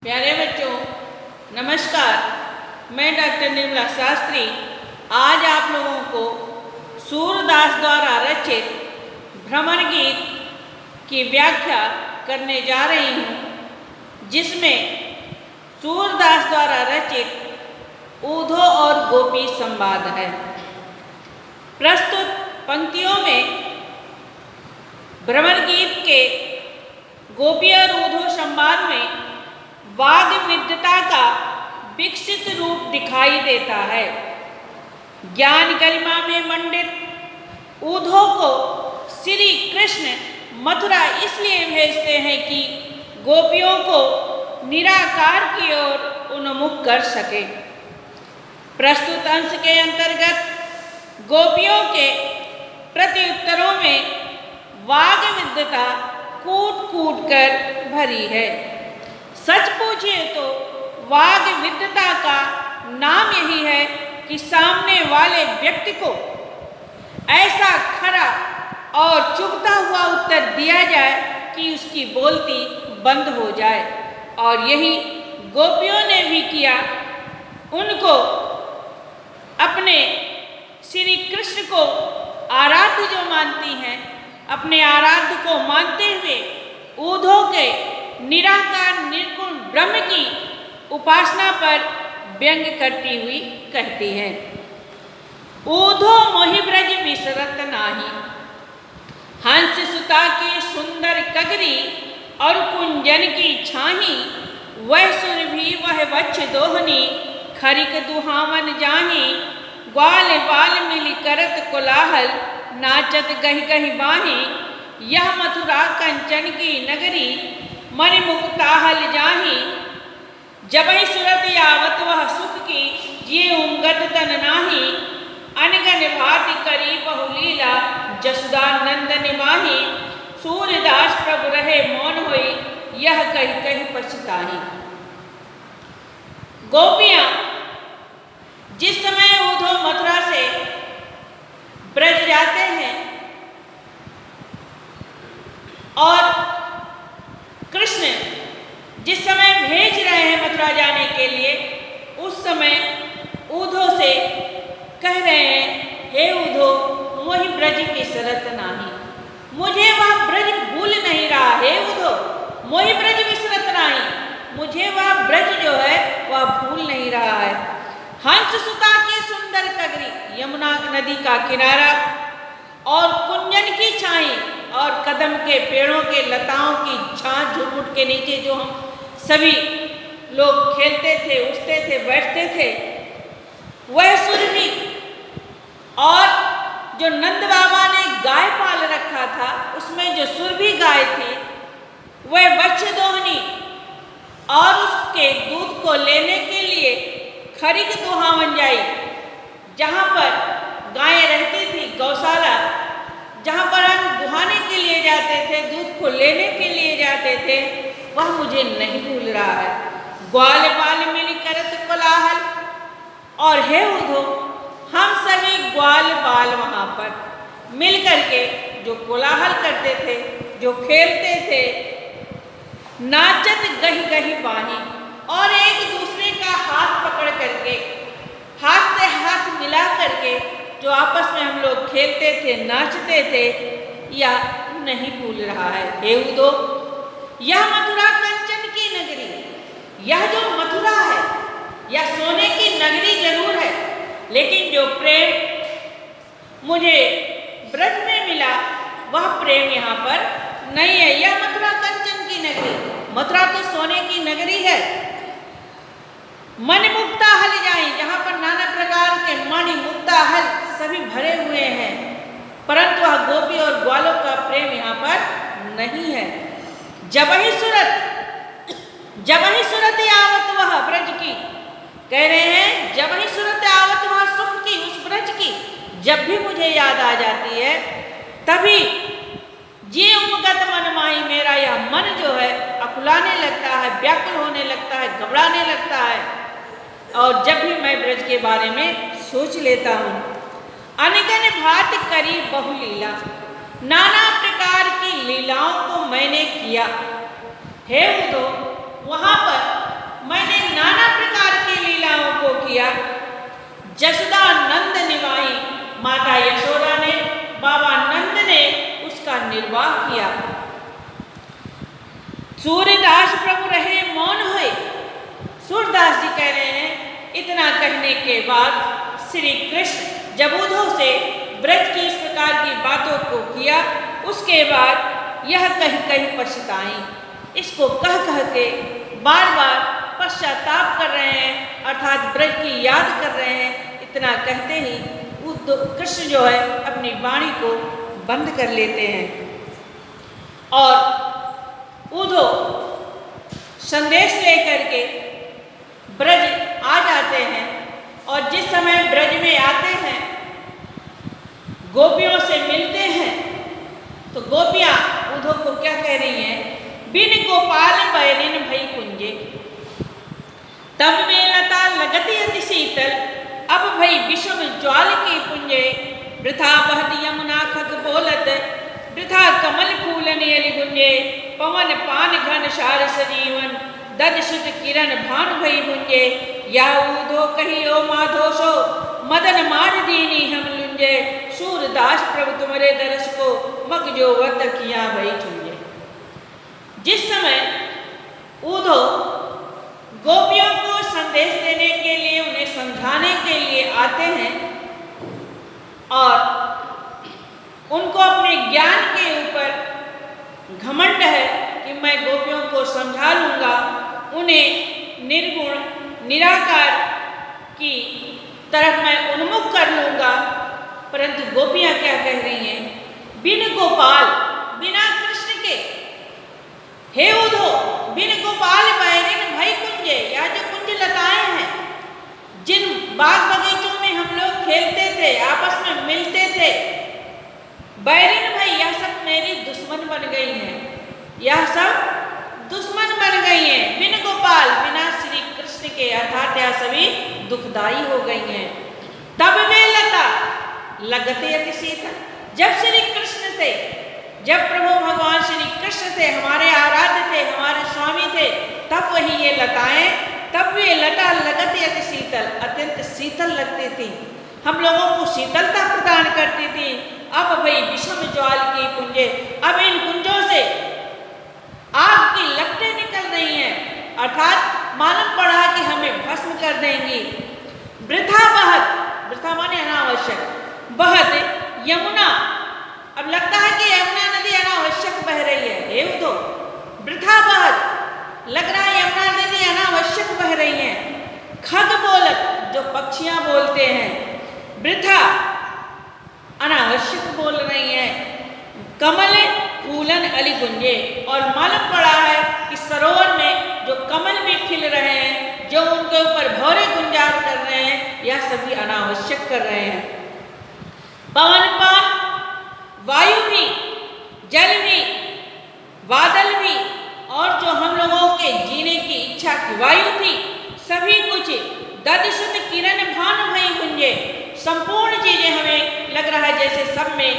प्यारे बच्चों, नमस्कार। मैं डॉक्टर निर्मला शास्त्री आज आप लोगों को सूरदास द्वारा रचित भ्रमर गीत की व्याख्या करने जा रही हूँ, जिसमें सूरदास द्वारा रचित ऊधो और गोपी संवाद है। प्रस्तुत पंक्तियों में भ्रमर गीत के गोपी और ऊधो संवाद में वाद विद्यता का विकसित रूप दिखाई देता है। ज्ञान गरिमा में मंडित ऊधो को श्री कृष्ण मथुरा इसलिए भेजते हैं कि गोपियों को निराकार की ओर उन्मुख कर सके। प्रस्तुत अंश के अंतर्गत गोपियों के प्रत्युत्तरों में वाद विद्यता कूट कूट कर भरी है। सच पूछिए तो वाद विद्यता का नाम यही है कि सामने वाले व्यक्ति को ऐसा खरा और चुभता हुआ उत्तर दिया जाए कि उसकी बोलती बंद हो जाए, और यही गोपियों ने भी किया। उनको अपने श्री कृष्ण को आराध्य जो मानती हैं, अपने आराध्य को मानते हुए ऊधो के निराकार निर्गुण ब्रह्म की उपासना पर व्यंग करती हुई कहती है। ऊधो मोहि ब्रज विसरत नाही, हंस सुता की सुंदर कगरी और कुंजन की छाही, वह सुर भी वह वक्ष दोहनी, खरिक दुहावन जाही, ग्वाल बाल मिली करत कोलाहल, नाचत गही गही बाही, यह मथुरा कंचन की नगरी, मन मुक्ताहल जाही, जबहि सुरत यावत वह सुख की, जिये उंगत तन नाही, अनगन भाति करी बहुलीला, जसुदा नंदन माही, सूरदास प्रभु रहे मौन होई, यह कही कही पछताही। गोपियां जिस समय ऊधो मथुरा से ब्रज जाते हैं और कृष्ण जिस समय भेज रहे हैं मथुरा जाने के लिए, उस समय ऊधो से कह रहे हैं, हे ऊधो मोहि ब्रज विसरत नाही, मुझे वह ब्रज भूल नहीं रहा। हे ऊधो मोहि ब्रज विसरत नाही, मुझे वह ब्रज जो है वह भूल नहीं रहा है। हंस सुता की सुंदर कगरी, यमुना नदी का किनारा, और कुंजन की छाई और कदम के पेड़ों के लताओं की छां झुरमुट के नीचे जो हम सभी लोग खेलते थे, उठते थे, बैठते थे, वह सुर भी, और जो नंद बाबा ने गाय पाल रखा था उसमें जो सुरभि गाय थी, वह वक्ष दोहनी, और उसके दूध को लेने के लिए खरिक दुहावन जाई, जहाँ पर गायें रहती थी, गौशाला जहाँ पर हम दुहाने के लिए जाते थे, दूध को लेने के लिए जाते थे, वह मुझे नहीं भूल रहा है। ग्वाल बाल मिली करत कोलाहल, और हे ऊधो हम सभी ग्वाल बाल वहाँ पर मिल करके जो कोलाहल करते थे, जो खेलते थे, नाचत गही गही बाही, और एक दूसरे का हाथ पकड़ करके, हाथ से हाथ मिला करके जो आपस में हम लोग खेलते थे, नाचते थे, या नहीं भूल रहा है। हे ऊधो यह मथुरा कंचन की नगरी, यह जो मथुरा है यह सोने की नगरी जरूर है, लेकिन जो प्रेम मुझे ब्रज में मिला वह प्रेम यहाँ पर नहीं है। यह मथुरा कंचन की नगरी, मथुरा तो सोने की नगरी है। मन मुक्ता हल जाए, जहाँ पर नाना प्रकार के मणि मुक्ता हल सभी भरे हुए हैं, परंतु वह गोपी और ग्वालों का प्रेम यहाँ पर नहीं है। जबहि सुरत आवत वह ब्रज की, कह रहे हैं जबहि सुरत आवत वह सुख की, उस ब्रज की जब भी मुझे याद आ जाती है, तभी जे उमगत मन माही, मेरा यह मन जो है अकुलाने लगता है, व्याकुल होने लगता है, घबराने लगता है, और जब भी मैं ब्रज के बारे में सोच लेता हूँ। अनगन भात करी बहुलीला, नाना प्रकार की लीलाओं को मैंने किया। हे ऊधो वहाँ पर जसोदा नंद निवाई, माता यशोदा ने, बाबा नंद ने उसका निर्वाह किया। सूरदास प्रभु रहे मौन हुए। सूरदास जी कह रहे हैं, इतना कहने के बाद श्री कृष्ण जब उद्धव से ब्रज की इस प्रकार की बातों को किया, उसके बाद यह कहीं कहीं पछताई, इसको कह कह के बार बार पश्चाताप कर रहे हैं, अर्थात ब्रज की याद कर रहे हैं। इतना कहते ही कृष्ण जो है अपनी वाणी को बंद कर लेते हैं और उद्धव संदेश लेकर के ब्रज आ जाते हैं। और जिस समय ब्रज में आते हैं, गोपियों से मिलते हैं, तो गोपियाँ उद्धव को क्या कह रही हैं? बिन गोपाल बैरिन भई कुंजे, तब में लता लगती अति शीतल, अब भई विषम ज्वाल की पुंजे। वृथा बहती यमुना खग बोलत, वृथा कमल फूलन यलि गुंजे। पवन पान घन सार सजीवन, दद सुत किरण भानु भई भुंजे। या उधो कहियो माधोसो, मदन मार दीनी हम लुंजे। सूरदास प्रभु तुम्हारे दरस को, मग जो वत किया भई चुंजे। जिस समय उद्धव गोपियों को संदेश देने के लिए, उन्हें समझाने के लिए आते हैं और उनको अपने ज्ञान के ऊपर घमंड है कि मैं गोपियों को समझा लूँगा, उन्हें निर्गुण निराकार की तरफ मैं उन्मुख कर लूँगा। परंतु गोपियाँ क्या कह रही हैं? बिन गोपाल, बिना कृष्ण के, हे उद्धव, बिन गोपाल बैरिन भई कुंजे, या जो कुंज लताएं हैं, जिन बाग बगीचों में हम लोग खेलते थे, आपस में मिलते थे, बैरिन भाई यह सब मेरी दुश्मन बन गई हैं, यह सब दुश्मन बन गई हैं। बिन गोपाल, बिना श्री कृष्ण के, अर्थात यह सभी दुखदाई हो गई हैं। तब वे लता लगते अति शीतल, जब श्री कृष्ण थे, जब प्रभु भगवान श्री कृष्ण थे, हमारे आराध्य थे, हमारे स्वामी थे, तब वही ये लताएं, तब वे लता लगते अति शीतल, अत्यंत शीतल लगती थी, हम लोगों को शीतलता प्रदान करती थी। अब भाई विषम ज्वाल की कुंजे, अब इन कुंजों से आग की लपटें निकल रही हैं, अर्थात मालूम पड़ा कि हमें भस्म कर देंगी। वृथा बहत, वृथा माने अनावश्यक, बहत यमुना, अब लगता है कि यमुना नदी अनावश्यक बह रही है। हे उद्धव, वृथा बहत, लग रहा है यमुना नदी अनावश्यक बह रही है। खग बोलत, जो पक्षियां बोलते हैं, वृथा अनावश्यक बोल रही हैं। कमल फूलन अली गुंजे, और मालूम पड़ा है कि सरोवर में जो कमल भी खिल रहे हैं, जो उनके ऊपर भौरे गुंजार कर रहे हैं, यह सभी अनावश्यक कर रहे हैं। पवन पान, वायु भी, जल भी, बादल भी, और जो हम लोगों के जीने की इच्छा की वायु थी, सभी कुछ ददसुत किरण भानु भई गुंजे, संपूर्ण चीजें हमें लग रहा है जैसे सब में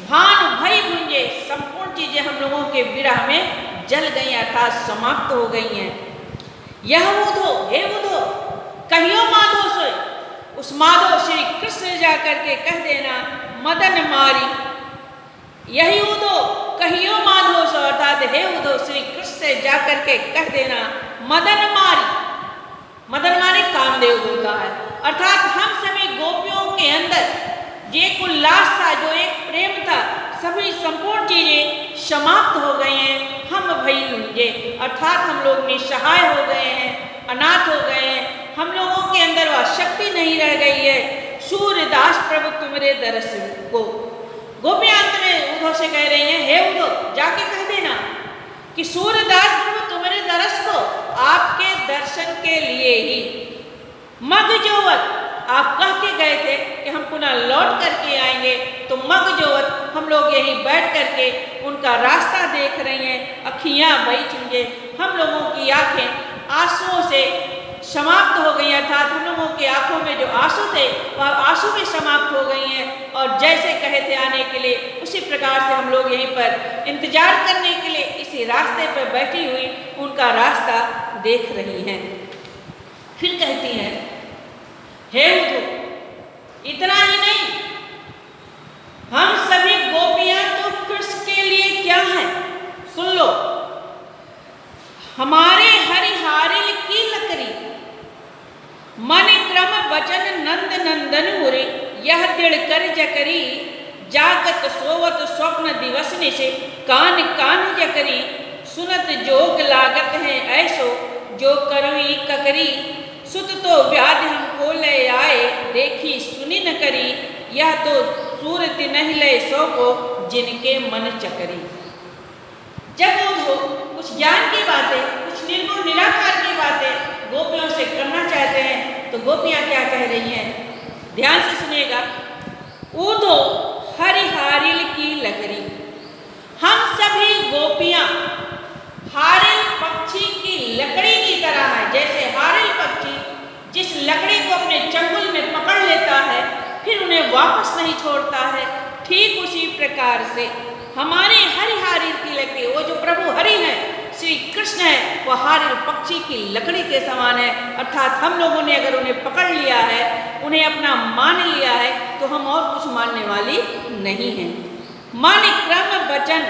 भानु भई गुंजे, संपूर्ण चीजें हम लोगों के विरह में जल गई, अर्थात समाप्त हो गई हैं। यह उद्धव, हे उद्धव, कहियो माधो सोए, उस माधव श्री कृष्ण जा करके कह देना, मदन मारी, यही उद्धव कहियो माधो सो, अर्थात हे उद्धव श्री कृष्ण से जा करके कह देना, मदन मारी, मदन मारी कामदेव होता है, अर्थात हम सभी गोपियों के अंदर जो एक उल्लास था, जो एक प्रेम था, सभी संपूर्ण चीजें समाप्त हो गई हैं। हम भई लुंजे, अर्थात हम लोग निसहाय हो गए हैं, अनाथ हो गए हैं, हम लोगों के अंदर वह शक्ति नहीं रह गई है। सूरदास प्रभु तुम्हारे दरस को, गोपियां अंत में उद्धव से कह रही हैं, हे उद्धव, जाके कह देना कि सूरदास प्रभु तुम्हारे दरस को, आपके दर्शन के लिए ही मग जोवत, आप कह के गए थे कि हम पुनः लौट करके आएंगे, तो मग जोवत हम लोग यहीं बैठ करके उनका रास्ता देख रही हैं। अखियाँ बही चुंजे, हम लोगों की आंखें आंसुओं से समाप्त हो गई, अर्थात हम लोगों की आंखों में जो आंसू थे वह आंसू भी समाप्त हो गई हैं। और जैसे कहे थे आने के लिए, उसी प्रकार से हम लोग यहीं पर इंतजार करने के लिए इसी रास्ते पर बैठी हुई उनका रास्ता देख रही हैं। फिर कहती हैं, हे उद्धव, इतना ही नहीं, हम सभी गोपियां तो कृष्ण के लिए क्या है, सुन लो। हमारे हरिहारिल की लकड़ी, मन क्रम वचन नंद नंदन उरे, यह दृढ़ कर जकरी, जागत सोवत स्वप्न दिवस निशे, कान कान जकरी, सुनत जोग लागत है ऐसो, जो करुई ककरी, सुत तो व्याध हमको ले आए, देखी सुनी न करी, यह तो सूरत नहीं ले सो को, जिनके मन चकरी। जब वो कुछ ज्ञान की बातें, कुछ निर्गुण निराकार की बातें गोपियों से करना चाहते हैं, तो गोपियां क्या कह रही हैं, ध्यान से सुनिएगा। ऊधो हरिहारिल की लकड़ी, हम सभी गोपियां हारिल पक्षी की लकड़ी की तरह है। जैसे हारिल पक्षी जिस लकड़ी को अपने चंगुल में पकड़ लेता है, फिर उन्हें वापस नहीं छोड़ता है, ठीक उसी प्रकार से हमारे हरिहारिल की लकड़ी, वो जो प्रभु हरि हैं, श्री कृष्ण है, वह हारिल पक्षी की लकड़ी के समान है। अर्थात हम लोगों ने अगर उन्हें पकड़ लिया है, उन्हें अपना मान लिया है, तो हम और कुछ मानने वाली नहीं हैं। मन क्रम वचन,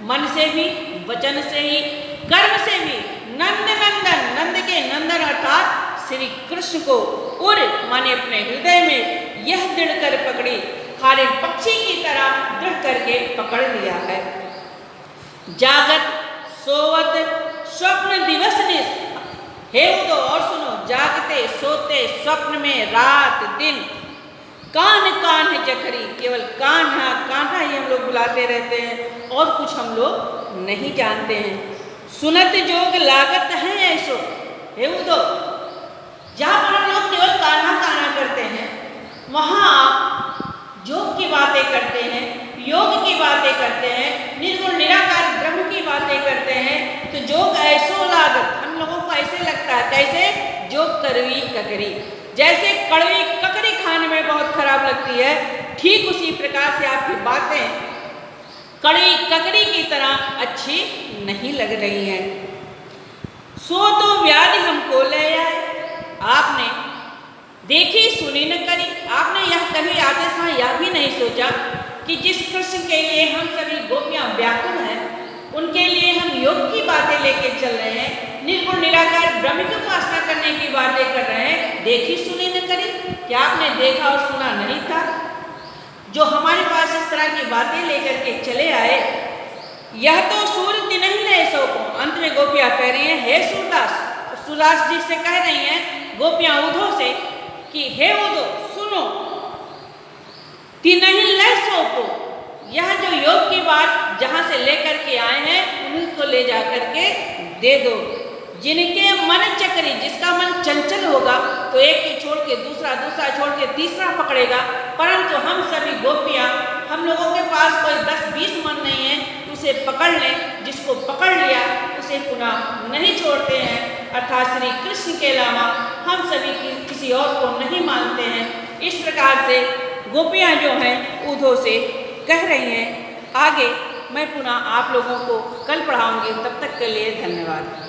मन से भी, वचन से ही, कर्म से भी, नंद नंदन, नंद के नंदन अर्थात श्री कृष्ण को उर माने अपने हृदय में यह दृढ़ कर पकड़ी, हारिल पक्षी की तरह दृढ़ करके पकड़ लिया है। जागत सोवत स्वप्न दिवस निश, हे उदो और सुनो, जागते सोते स्वप्न में रात दिन, कान कान जकरी, केवल कान्हा कान्हा ही हम लोग बुलाते रहते हैं, और कुछ हम लोग नहीं जानते हैं। सुनत जोग लागत है ऐसो, हे उदो, जहाँ पर हम लोग केवल कान्हा कान्हा करते हैं, वहाँ जोग की बातें करते हैं, योग की बातें करते हैं, निर्गुण निराकार ब्रह्म की बातें करते हैं, तो जोग ऐसो लागत, हम लोगों को ऐसे लगता है, कैसे, जोग कड़वी ककरी, जैसे कड़वी ककरी खाने में बहुत खराब लगती है, ठीक उसी प्रकार से आपकी बातें कड़वी ककड़ी की तरह अच्छी नहीं लग रही हैं। सो तो व्याधि हमको ले आए, आपने देखी सुनी न करी, आपने यह कभी आते समय यह भी नहीं सोचा कि जिस कृष्ण के लिए हम सभी गोपियां व्याकुल हैं, उनके लिए हम योग की बातें लेके चल रहे हैं, निर्गुण निराकार ब्रह्म की उपासना करने की बातें कर रहे हैं, देखी सुनी न करी, क्या आपने देखा और सुना नहीं था? जो हमारे पास इस तरह की बातें लेकर के चले आए, यह तो सूरत नहीं ले सो को। अंत में गोपियां कह रही हैं, हे सूरदास, सूरदास जी से कह रही हैं गोपियां उधो से कि हे उधो सुनो, ती नहीं ले सो को, यह जो योग की बात जहाँ से लेकर के आए हैं, उन्हीं को ले जा करके दे दो। जिनके मन चक्री, जिसका मन चंचल होगा तो एक के छोड़ के दूसरा, दूसरा छोड़ के तीसरा पकड़ेगा, परंतु हम सभी गोपियां, हम लोगों के पास कोई 10-20 मन नहीं है, उसे पकड़ लें, जिसको पकड़ लिया उसे पुनः नहीं छोड़ते हैं। अर्थात श्री कृष्ण के अलावा हम सभी किसी और को नहीं मानते हैं। इस प्रकार से गोपियां जो हैं उधो से कह रही हैं। आगे मैं पुनः आप लोगों को कल पढ़ाऊंगी, तब तक के लिए धन्यवाद।